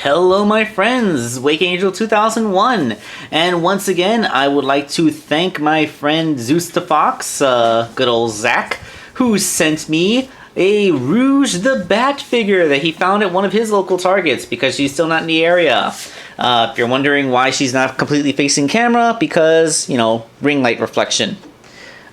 Hello my friends, Wakeangel2001, and once again I would like to thank my friend Zeus the Fox, good old Zach, who sent me a Rouge the Bat figure that he found at one of his local Targets because she's still not in the area. If you're wondering why she's not completely facing camera, because, you know, ring light reflection.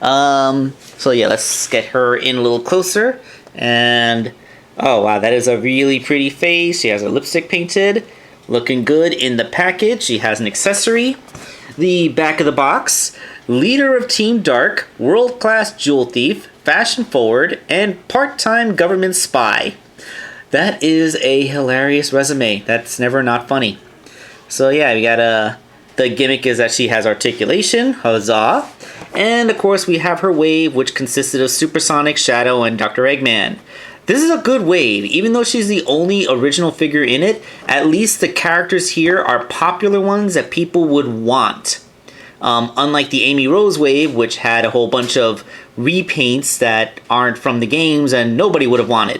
So yeah, let's get her in a little closer, and oh wow, that is a really pretty face. She has her lipstick painted, looking good in the package. She has an accessory. The back of the box: leader of Team Dark, world-class jewel thief, fashion forward, and part-time government spy. That is a hilarious resume. That's never not funny. So yeah, we got the gimmick is that she has articulation, huzzah. And of course we have her wave, which consisted of Supersonic, Shadow, and Dr. Eggman. This is a good wave. Even though she's the only original figure in it, at least the characters here are popular ones that people would want. Unlike the Amy Rose wave, which had a whole bunch of repaints that aren't from the games and nobody would have wanted.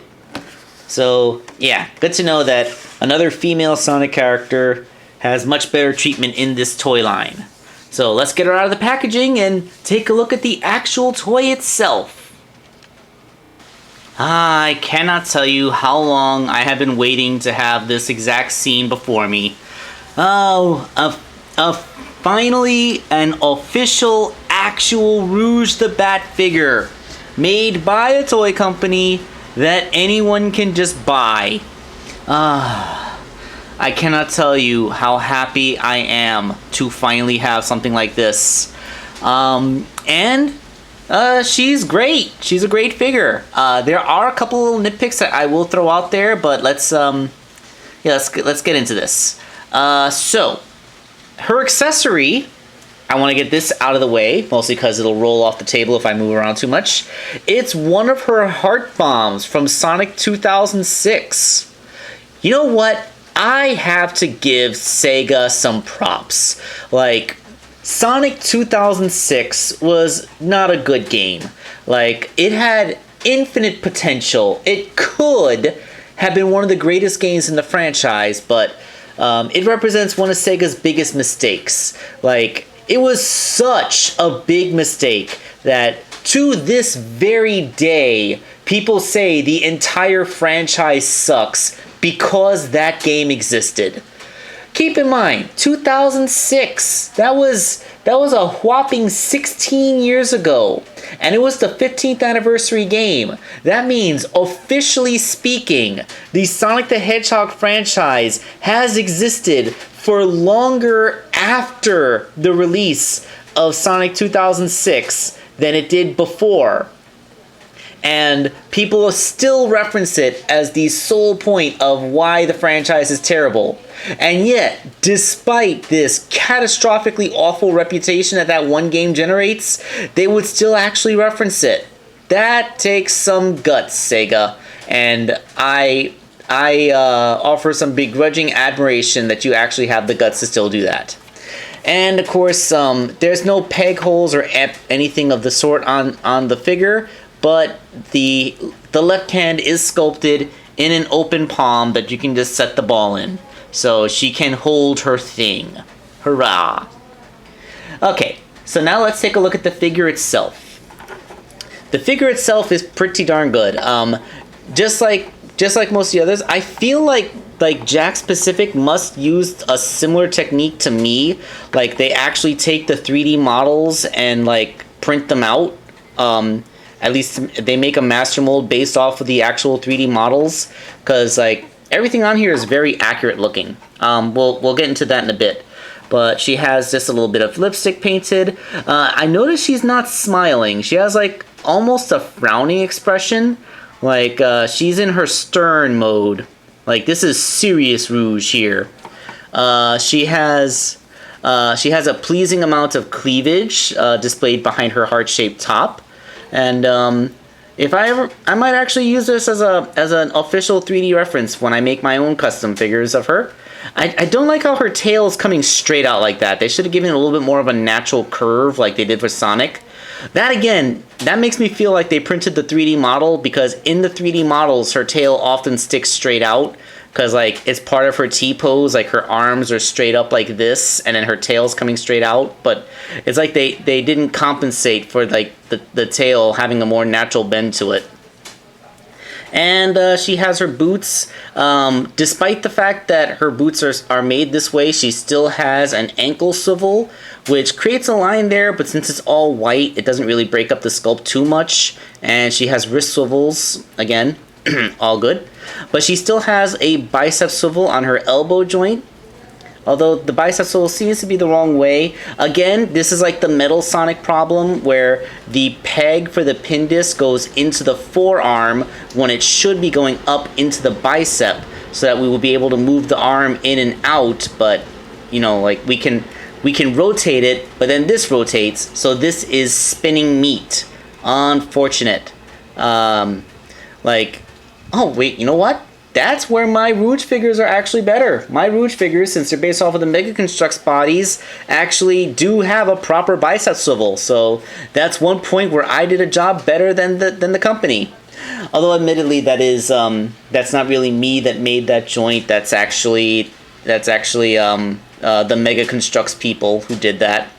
So yeah, good to know that another female Sonic character has much better treatment in this toy line. So let's get her out of the packaging and take a look at the actual toy itself. I cannot tell you how long I have been waiting to have this exact scene before me. Oh, finally an official, actual Rouge the Bat figure made by a toy company that anyone can just buy. I cannot tell you how happy I am to finally have something like this. She's great. She's a great figure. There are a couple little nitpicks that I will throw out there, but let's get into this. So her accessory, I want to get this out of the way, mostly because it'll roll off the table if I move around too much. It's one of her heart bombs from Sonic 2006. You know what? I have to give Sega some props. Like, Sonic 2006 was not a good game. Like, it had infinite potential. It could have been one of the greatest games in the franchise, but it represents one of Sega's biggest mistakes. Like, it was such a big mistake that to this very day, people say the entire franchise sucks because that game existed. Keep in mind, 2006, that was a whopping 16 years ago, and it was the 15th anniversary game. That means, officially speaking, the Sonic the Hedgehog franchise has existed for longer after the release of Sonic 2006 than it did before. And people still reference it as the sole point of why the franchise is terrible. And yet, despite this catastrophically awful reputation that one game generates, they would still actually reference it. That takes some guts, Sega. And I offer some begrudging admiration that you actually have the guts to still do that. And of course, there's no peg holes or anything of the sort on the figure, but the left hand is sculpted in an open palm that you can just set the ball in. So she can hold her thing. Hurrah! Okay, so now let's take a look at the figure itself. The figure itself is pretty darn good. Just like most of the others, I feel like Jakks Pacific must use a similar technique to me. Like, they actually take the 3D models and like print them out. At least they make a master mold based off of the actual 3D models, because like everything on here is very accurate looking. We'll get into that in a bit. But she has just a little bit of lipstick painted. I noticed she's not smiling. She has like almost a frowning expression. Like she's in her stern mode. Like, this is serious rouge here. She has a pleasing amount of cleavage displayed behind her heart-shaped top. And I might actually use this as an official 3D reference when I make my own custom figures of her. I don't like how her tail is coming straight out like that. They should have given it a little bit more of a natural curve like they did for Sonic. That again, that makes me feel like they printed the 3D model, because in the 3D models her tail often sticks straight out because like it's part of her T-pose, like her arms are straight up like this and then her tail's coming straight out, but it's like they didn't compensate for like the tail having a more natural bend to it. And she has her boots. Despite the fact that her boots are made this way, she still has an ankle swivel, which creates a line there, but since it's all white, it doesn't really break up the sculpt too much. And she has wrist swivels, again, all good. But she still has a bicep swivel on her elbow joint, although the bicep swivel seems to be the wrong way. Again, this is like the Metal Sonic problem where the peg for the pin disc goes into the forearm when it should be going up into the bicep, so that we will be able to move the arm in and out, but you know, like we can rotate it, but then this rotates, so this is spinning meat. Unfortunate. Like, oh wait, you know what? That's where my Rouge figures are actually better. My Rouge figures, since they're based off of the Mega Construx bodies, actually do have a proper bicep swivel. So that's one point where I did a job better than the company. Although admittedly, that's not really me that made that joint. That's actually the Mega Construx people who did that.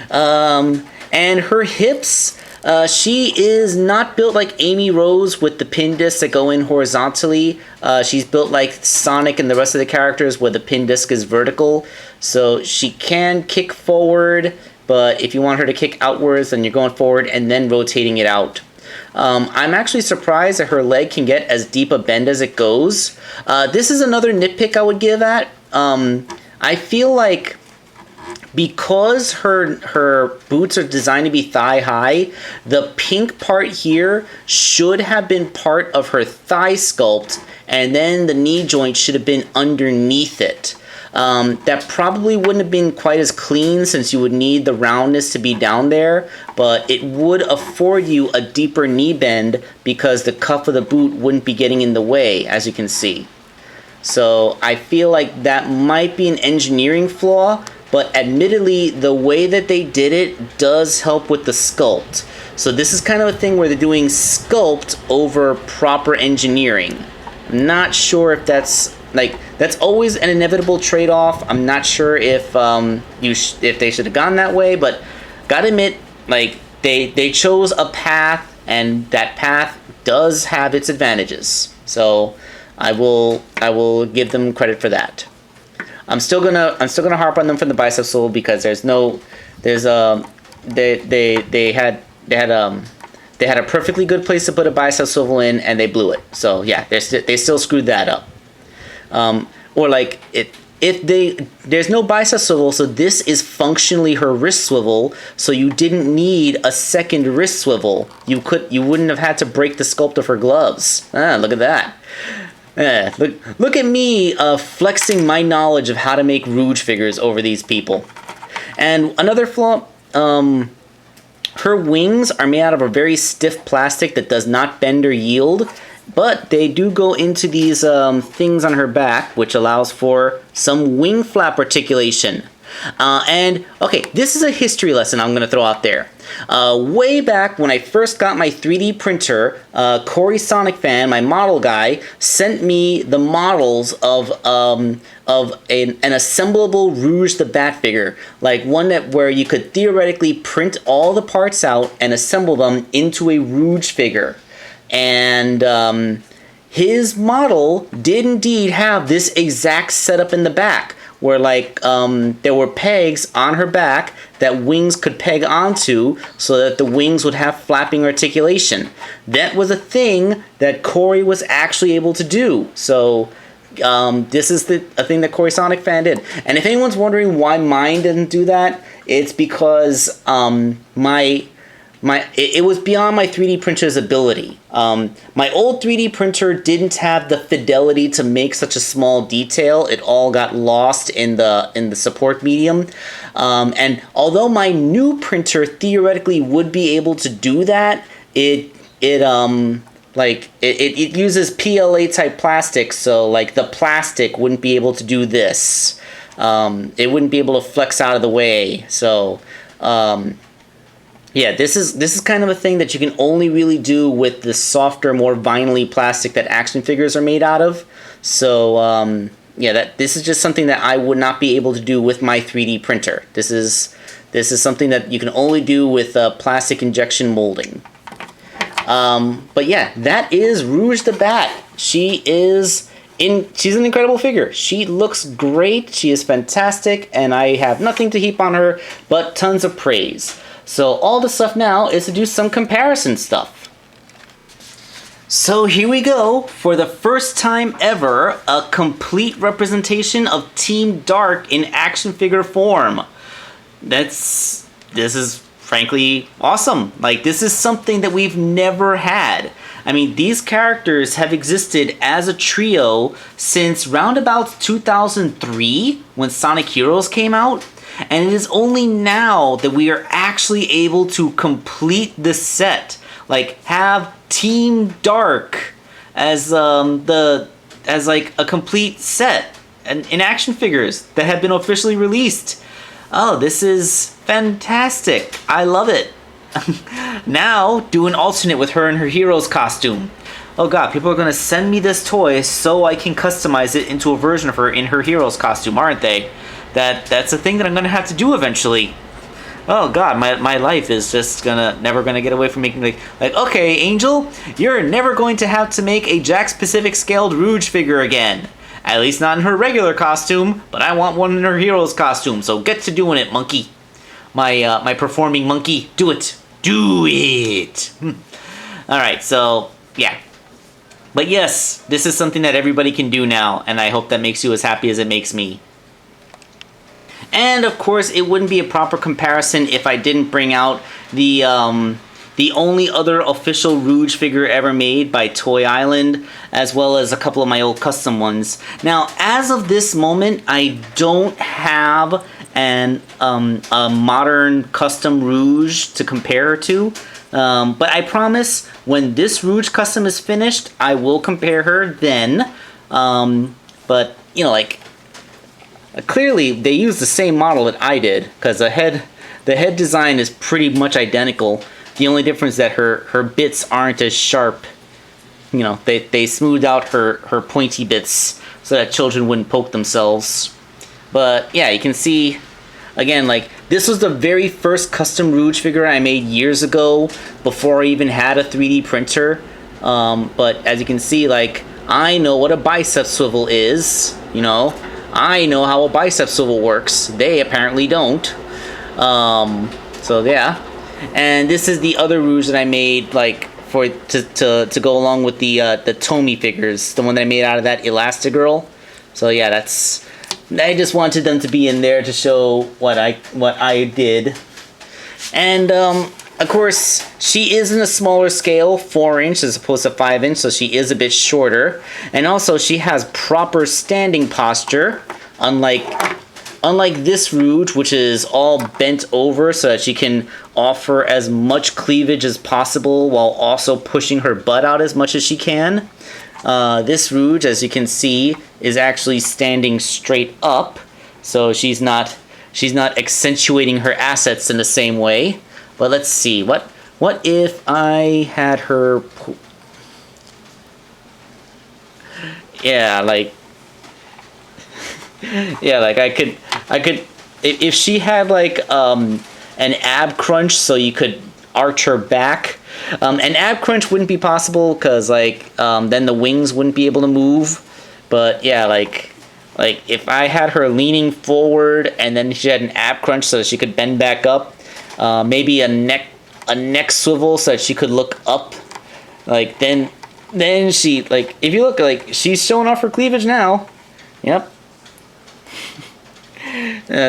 And her hips. She is not built like Amy Rose with the pin discs that go in horizontally. She's built like Sonic and the rest of the characters where the pin disc is vertical. So she can kick forward, but if you want her to kick outwards, then you're going forward and then rotating it out. I'm actually surprised that her leg can get as deep a bend as it goes. This is another nitpick I would give at. I feel like because her boots are designed to be thigh high, the pink part here should have been part of her thigh sculpt, and then the knee joint should have been underneath it. That probably wouldn't have been quite as clean since you would need the roundness to be down there, but it would afford you a deeper knee bend because the cuff of the boot wouldn't be getting in the way, as you can see. So I feel like that might be an engineering flaw, but admittedly, the way that they did it does help with the sculpt. So this is kind of a thing where they're doing sculpt over proper engineering. I'm not sure if that's always an inevitable trade-off. I'm not sure if if they should have gone that way, but gotta admit, like they chose a path, and that path does have its advantages. So I will give them credit for that. I'm still gonna harp on them for the bicep swivel because they had a perfectly good place to put a bicep swivel in and they blew it. So yeah, they still screwed that up. Or like there's no bicep swivel, so this is functionally her wrist swivel. So you didn't need a second wrist swivel. You wouldn't have had to break the sculpt of her gloves. Look at that. Look at me flexing my knowledge of how to make Rouge figures over these people. And another flaw, her wings are made out of a very stiff plastic that does not bend or yield, but they do go into these things on her back, which allows for some wing flap articulation. And okay, this is a history lesson I'm going to throw out there. Way back when I first got my 3D printer, Corey Sonic Fan, my model guy, sent me the models of an assemblable Rouge the Bat figure, like one where you could theoretically print all the parts out and assemble them into a Rouge figure. And his model did indeed have this exact setup in the back, where like there were pegs on her back that wings could peg onto so that the wings would have flapping articulation. That was a thing that Corey was actually able to do. So this is a thing that Corey Sonic Fan did. And if anyone's wondering why mine didn't do that, it's because it was beyond my 3D printer's ability. My old 3D printer didn't have the fidelity to make such a small detail. It all got lost in the support medium. And although my new printer theoretically would be able to do that, it uses PLA type plastic, so like the plastic wouldn't be able to do this. It wouldn't be able to flex out of the way. So yeah, this is kind of a thing that you can only really do with the softer, more vinyl-y plastic that action figures are made out of. So yeah, this is just something that I would not be able to do with my 3D printer. This is something that you can only do with plastic injection molding. But yeah, that is Rouge the Bat. She's an incredible figure. She looks great. She is fantastic, and I have nothing to heap on her but tons of praise. So all the stuff now is to do some comparison stuff. So here we go. For the first time ever, a complete representation of Team Dark in action figure form. This is frankly awesome. Like, this is something that we've never had. I mean, these characters have existed as a trio since roundabout 2003 when Sonic Heroes came out. And it is only now that we are actually able to complete the set. Like, have Team Dark as like a complete set and in action figures that have been officially released. Oh, this is fantastic. I love it. Now, do an alternate with her in her hero's costume. Oh god, people are going to send me this toy so I can customize it into a version of her in her hero's costume, aren't they? That's a thing that I'm going to have to do eventually. Oh god, my life is just never gonna get away from making like, okay, Angel, you're never going to have to make a Jakks Pacific scaled Rouge figure again. At least not in her regular costume, but I want one in her hero's costume, so get to doing it, monkey. My performing monkey, do it. Do it! Alright, so, yeah. But yes, this is something that everybody can do now, and I hope that makes you as happy as it makes me. And of course, it wouldn't be a proper comparison if I didn't bring out the only other official Rouge figure ever made by Toy Island, as well as a couple of my old custom ones. Now, as of this moment, I don't have a modern custom Rouge to compare her to. But I promise, when this Rouge custom is finished, I will compare her then. But, you know, like, clearly, they used the same model that I did, because the head design is pretty much identical. The only difference is that her bits aren't as sharp. You know, they smoothed out her pointy bits so that children wouldn't poke themselves. But yeah, you can see, again, like, this was the very first custom Rouge figure I made years ago, before I even had a 3D printer. But as you can see, like, I know what a bicep swivel is, you know. I know how a bicep swivel works. They apparently don't. So yeah. And this is the other Rouge that I made, like, to go along with the Tomy figures, the one that I made out of that Elastigirl. So yeah, I just wanted them to be in there to show what I did. And of course, she is in a smaller scale, 4-inch as opposed to 5-inch, so she is a bit shorter. And also, she has proper standing posture, unlike this Rouge, which is all bent over so that she can offer as much cleavage as possible while also pushing her butt out as much as she can. This Rouge, as you can see, is actually standing straight up, so she's not accentuating her assets in the same way. But let's see, what if I had her, yeah, like I could, if she had like an ab crunch, so you could arch her back. An ab crunch wouldn't be possible because like then the wings wouldn't be able to move. But yeah, like if I had her leaning forward and then she had an ab crunch so that she could bend back up. Maybe a neck swivel so that she could look up. Like then she, like, if you look, like, she's showing off her cleavage now. Yep.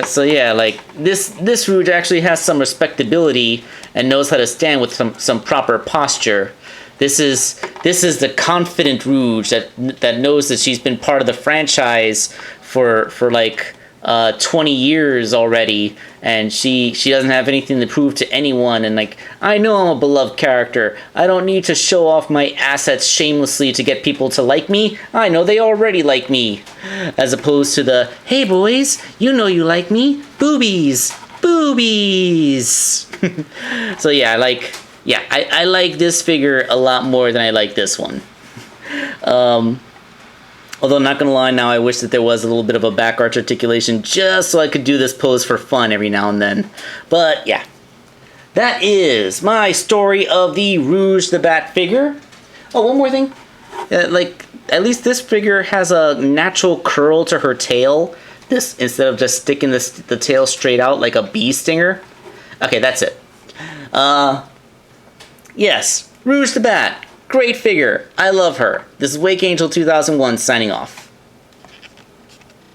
So yeah, like this Rouge actually has some respectability and knows how to stand with some proper posture. This is the confident Rouge that knows that she's been part of the franchise for like 20 years already, and she doesn't have anything to prove to anyone, and like, I know I'm a beloved character. I don't need to show off my assets shamelessly to get people to like me. I know they already like me. As opposed to the, hey boys, you know you like me. Boobies. Boobies. So yeah, I like this figure a lot more than I like this one. Although, not gonna lie, now I wish that there was a little bit of a back arch articulation just so I could do this pose for fun every now and then. But yeah, that is my story of the Rouge the Bat figure. Oh, one more thing. Like, at least this figure has a natural curl to her tail. This, instead of just sticking the tail straight out like a bee stinger. Okay, that's it. Yes, Rouge the Bat. Great figure. I love her. This is Wakeangel2001 signing off.